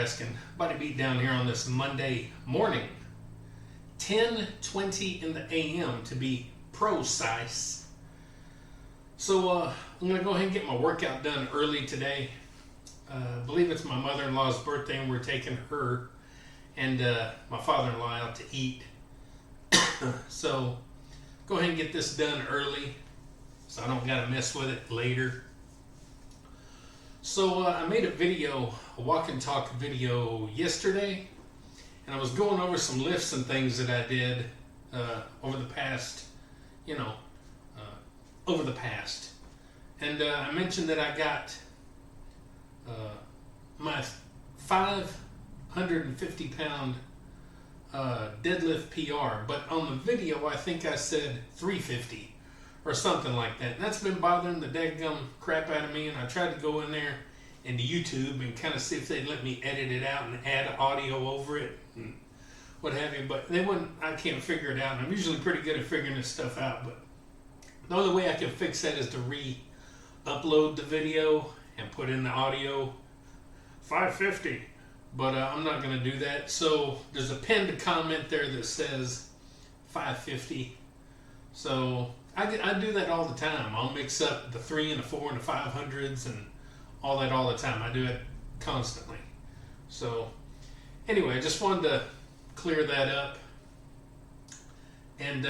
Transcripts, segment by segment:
asking. Body Beat down here on this Monday morning. 10:20 in the a.m. to be precise. So I'm going to go ahead and get my workout done early today. I believe it's my mother-in-law's birthday and we're taking her and my father-in-law out to eat. So go ahead and get this done early so I don't got to mess with it later. So I made a walk and talk video yesterday, and I was going over some lifts and things that I did over the past. And I mentioned that I got my 550 pound deadlift PR, but on the video I think I said 350 or something like that. And that's been bothering the dadgum crap out of me, and I tried to go in there into YouTube and kind of see if they'd let me edit it out and add audio over it and what have you, but they wouldn't. I can't figure it out, and I'm usually pretty good at figuring this stuff out, but the only way I can fix that is to re-upload the video and put in the audio 550, but I'm not going to do that. So there's a pinned comment there that says 550, so I do that all the time. I'll mix up the 3 and the 4 and the 500s and all that all the time. I do it constantly. So anyway, I just wanted to clear that up. And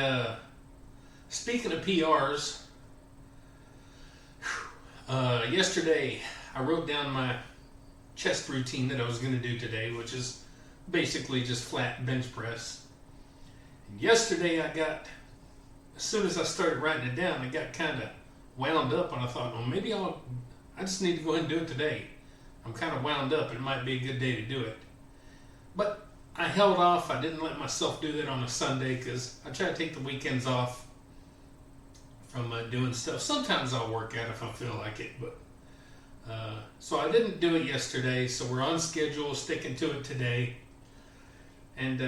speaking of PRs, yesterday I wrote down my chest routine that I was going to do today, which is basically just flat bench press. And yesterday as soon as I started writing it down, I got kind of wound up, and I thought, well, maybe I just need to go ahead and do it today. I'm kind of wound up. It might be a good day to do it. But I held off. I didn't let myself do that on a Sunday because I try to take the weekends off from doing stuff. Sometimes I'll work out if I feel like it, but so I didn't do it yesterday. So we're on schedule, sticking to it today. And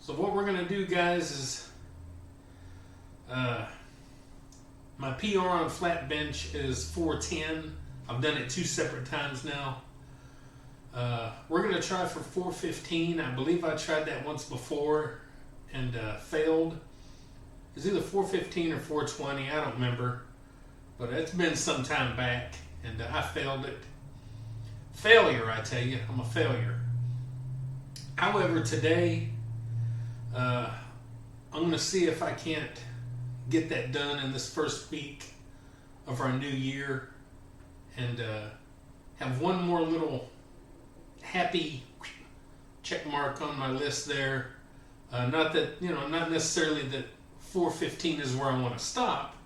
so what we're going to do, guys, is my PR on flat bench is 410. I've done it 2 separate times now. We're going to try for 415. I believe I tried that once before and failed. It's either 415 or 420. I don't remember. But it's been some time back, and I failed it. Failure, I tell you. I'm a failure. However, today, I'm going to see if I can't get that done in this first week of our new year and have one more little happy check mark on my list there. Not that, not necessarily that 415 is where I want to stop,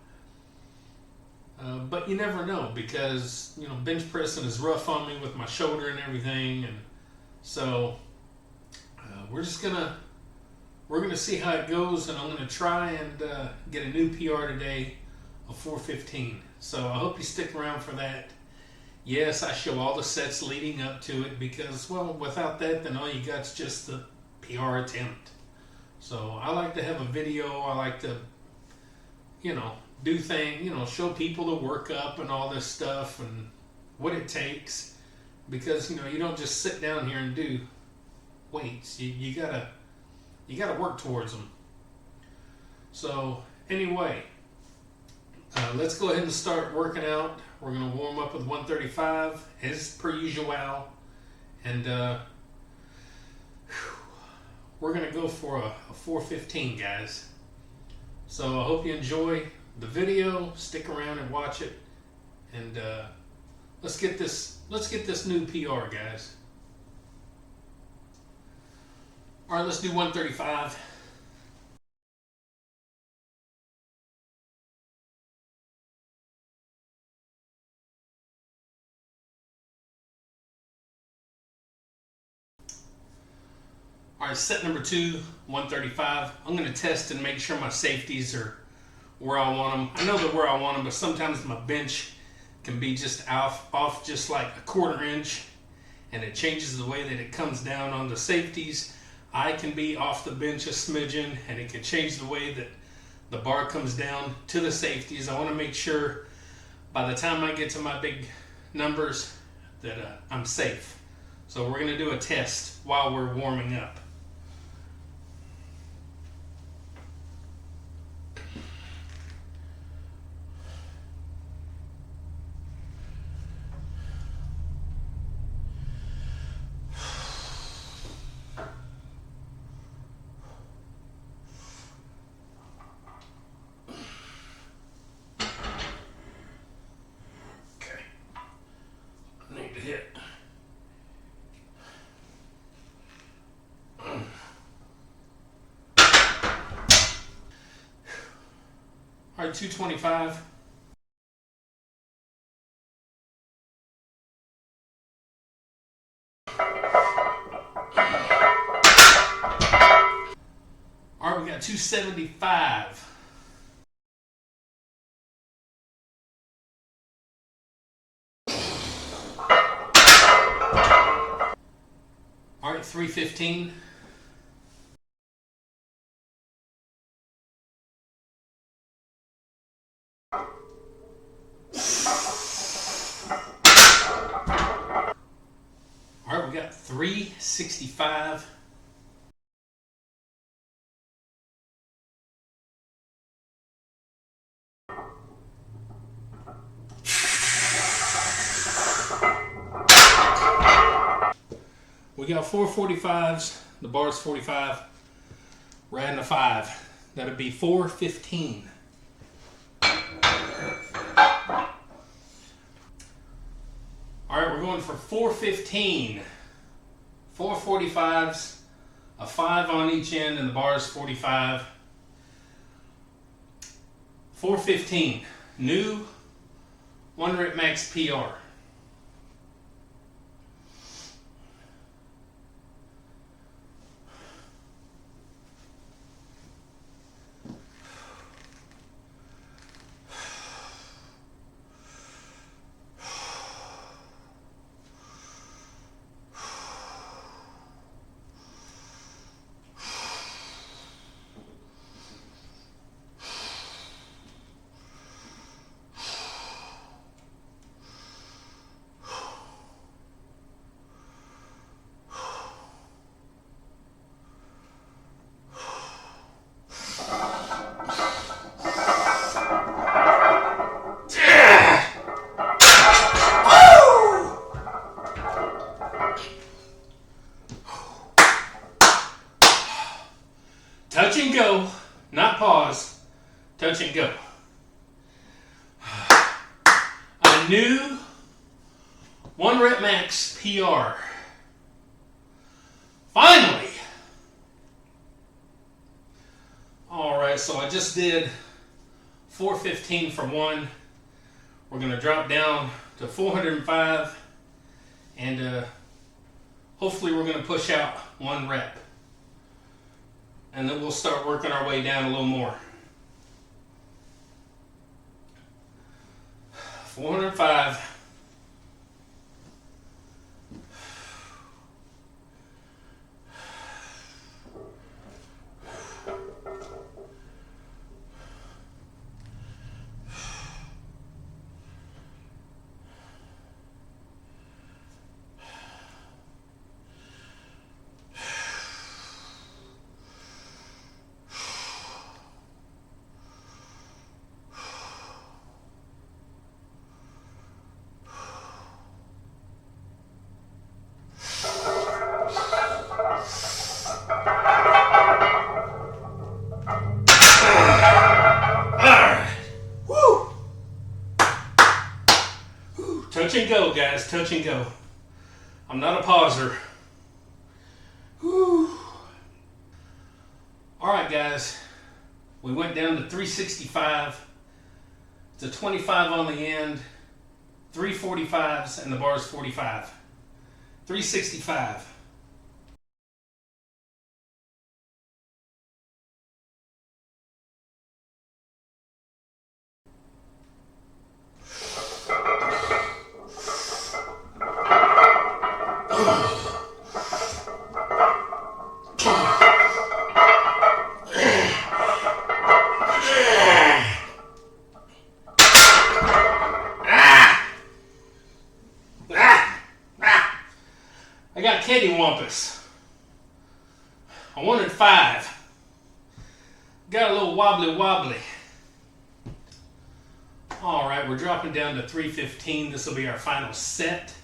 but you never know, because bench pressing is rough on me with my shoulder and everything, and so we're gonna see how it goes, and I'm gonna try and get a new PR today of 415. So I hope you stick around for that. Yes, I show all the sets leading up to it because, well, without that, then all you got is just the PR attempt. So I like to have a video. I like to, do things, show people the workup and all this stuff and what it takes, because you don't just sit down here and do weights. You gotta work towards them. So anyway, let's go ahead and start working out. We're going to warm up with 135 as per usual, and we're going to go for a 415, guys. So I hope you enjoy the video. Stick around and watch it, and let's get this new PR, guys. All right, let's do 135. All right, set number 2, 135. I'm going to test and make sure my safeties are where I want them. I know they're where I want them, but sometimes my bench can be just off just like a 1/4 inch, and it changes the way that it comes down on the safeties. I can be off the bench a smidgen, and it can change the way that the bar comes down to the safeties. I want to make sure by the time I get to my big numbers that I'm safe. So we're going to do a test while we're warming up. Okay. I need to hit. All right, 225. All right, we got 275. All right, 315. All right, we got 365. We got 445s. The bar's 45. We're adding a 5. That'd be 415. All right, we're going for 415. 445s, a 5 on each end, and the bar is 45. 415. New 1 Rep Max PR. Touch and go, not pause. Touch and go. A new 1 Rep Max PR. Finally! Alright, so I just did 415 for 1. We're going to drop down to 405. And hopefully we're going to push out 1 rep. And then we'll start working our way down a little more. 405. Touch and go, guys. Touch and go. I'm not a pauser. Whew. All right, guys. We went down to 365. It's a 25 on the end. 345s, and the bar is 45. 365. I wampus. I wanted 5. Got a little wobbly. All right, we're dropping down to 315. This will be our final set.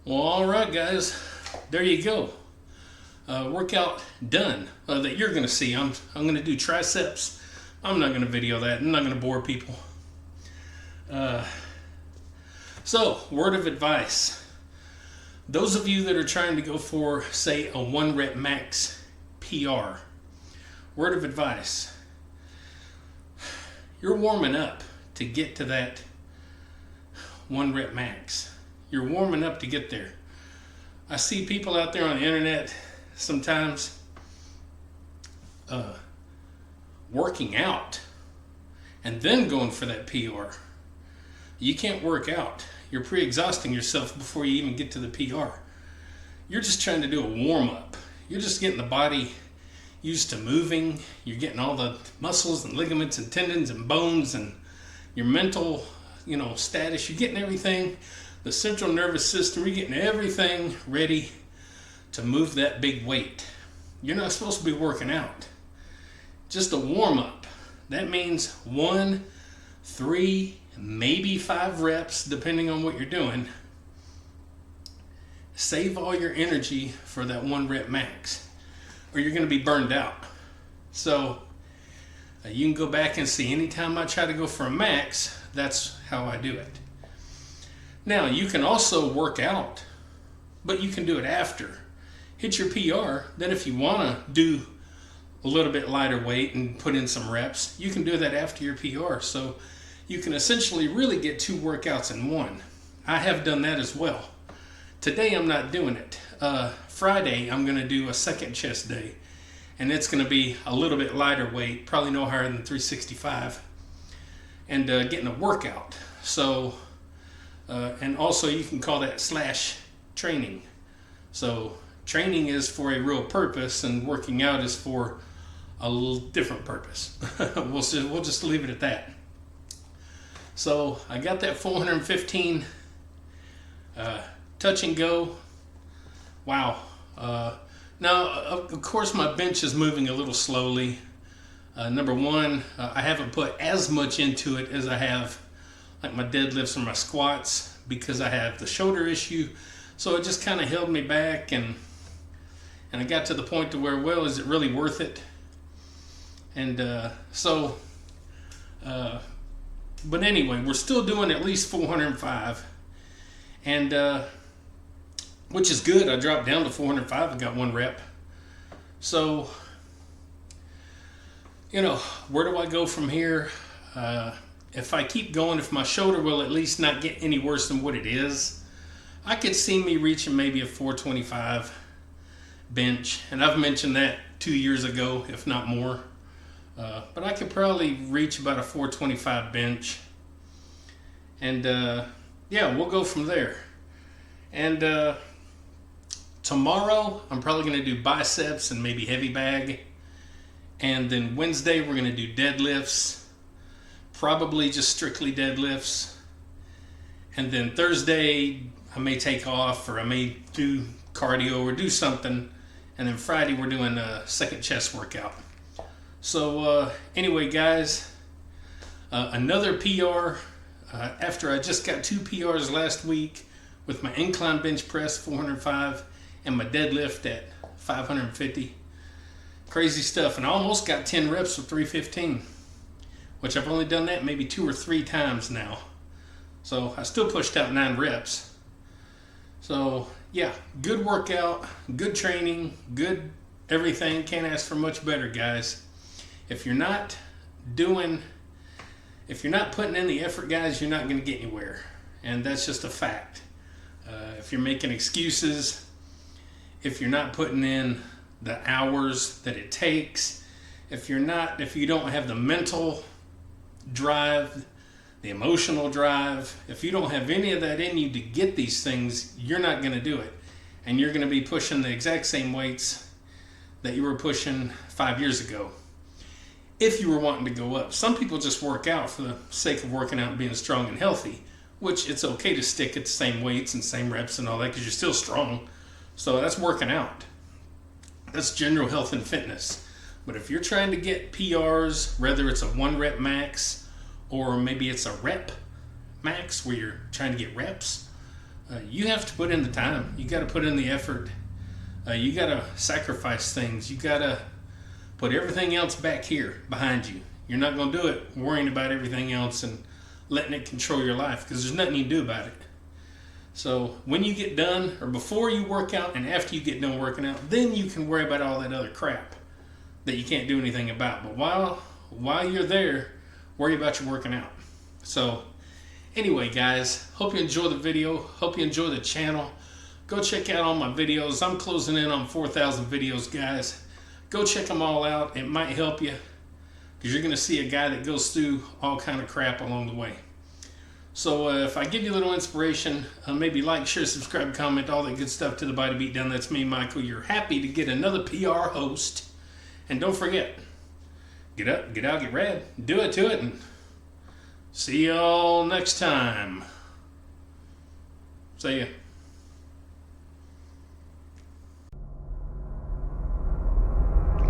Well, all right, guys, there you go. Workout done that you're going to see. I'm going to do triceps. I'm not going to video that. I'm not going to bore people. So, word of advice. Those of you that are trying to go for, say, a 1 rep max PR, word of advice. You're warming up to get to that 1 rep max. You're warming up to get there. I see people out there on the internet sometimes working out and then going for that PR. You can't work out. You're pre-exhausting yourself before you even get to the PR. You're just trying to do a warm-up. You're just getting the body used to moving. You're getting all the muscles and ligaments and tendons and bones and your mental, status. You're getting everything. The central nervous system, you're getting everything ready to move that big weight. You're not supposed to be working out. Just a warm-up. That means 1, 3, maybe 5 reps, depending on what you're doing. Save all your energy for that 1 rep max, or you're going to be burned out. So you can go back and see anytime I try to go for a max, that's how I do it. Now, you can also work out, but you can do it after. Hit your PR, then if you want to do a little bit lighter weight and put in some reps, you can do that after your PR. So you can essentially really get 2 workouts in one. I have done that as well. Today I'm not doing it. Friday I'm going to do a second chest day, and it's going to be a little bit lighter weight, probably no higher than 365, and getting a workout. So and also you can call that / training. So training is for a real purpose and working out is for a little different purpose. We'll just leave it at that. So I got that 415 touch and go. Wow. Now, of course, my bench is moving a little slowly. Number one, I haven't put as much into it as I have like my deadlifts or my squats because I have the shoulder issue. So it just kind of held me back, and I got to the point to where, well, is it really worth it? And but anyway, we're still doing at least 405, and which is good. I dropped down to 405 and got 1 rep. So, where do I go from here? If I keep going, if my shoulder will at least not get any worse than what it is, I could see me reaching maybe a 425 bench. And I've mentioned that 2 years ago, if not more. But I could probably reach about a 425 bench. And yeah, we'll go from there. And tomorrow, I'm probably going to do biceps and maybe heavy bag. And then Wednesday, we're going to do deadlifts. Probably just strictly deadlifts. And then Thursday, I may take off, or I may do cardio or do something. And then Friday, we're doing a second chest workout. So anyway, guys, another PR. After I just got 2 PRs last week with my incline bench press 405 and my deadlift at 550. Crazy stuff. And I almost got 10 reps with 315, which I've only done that maybe 2 or 3 times now. So I still pushed out 9 reps. So yeah, good workout, good training, good everything. Can't ask for much better, guys. If you're not putting in the effort, guys, you're not going to get anywhere. And that's just a fact. If you're making excuses, if you're not putting in the hours that it takes, if you don't have the mental drive, the emotional drive, if you don't have any of that in you to get these things, you're not going to do it. And you're going to be pushing the exact same weights that you were pushing 5 years ago. If you were wanting to go up. Some people just work out for the sake of working out and being strong and healthy, which it's okay to stick at the same weights and same reps and all that because you're still strong. So that's working out. That's general health and fitness. But if you're trying to get PRs, whether it's a 1 rep max or maybe it's a rep max where you're trying to get reps, you have to put in the time. You got to put in the effort. You got to sacrifice things. You got to put everything else back here behind you. You're not going to do it worrying about everything else and letting it control your life because there's nothing you can do about it. So when you get done, or before you work out and after you get done working out, then you can worry about all that other crap that you can't do anything about. But while you're there, worry about your working out. So anyway, guys, hope you enjoy the video. Hope you enjoy the channel. Go check out all my videos. I'm closing in on 4,000 videos, guys. Go check them all out. It might help you because you're going to see a guy that goes through all kind of crap along the way. So if I give you a little inspiration, maybe like, share, subscribe, comment, all that good stuff to the Body Beatdown. That's me, Michael. You're happy to get another PR host. And don't forget, get up, get out, get rad. Do it to it, and see y'all next time. See ya.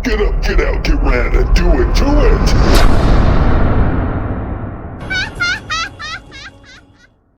Get up, get out, get rad, and do it to it!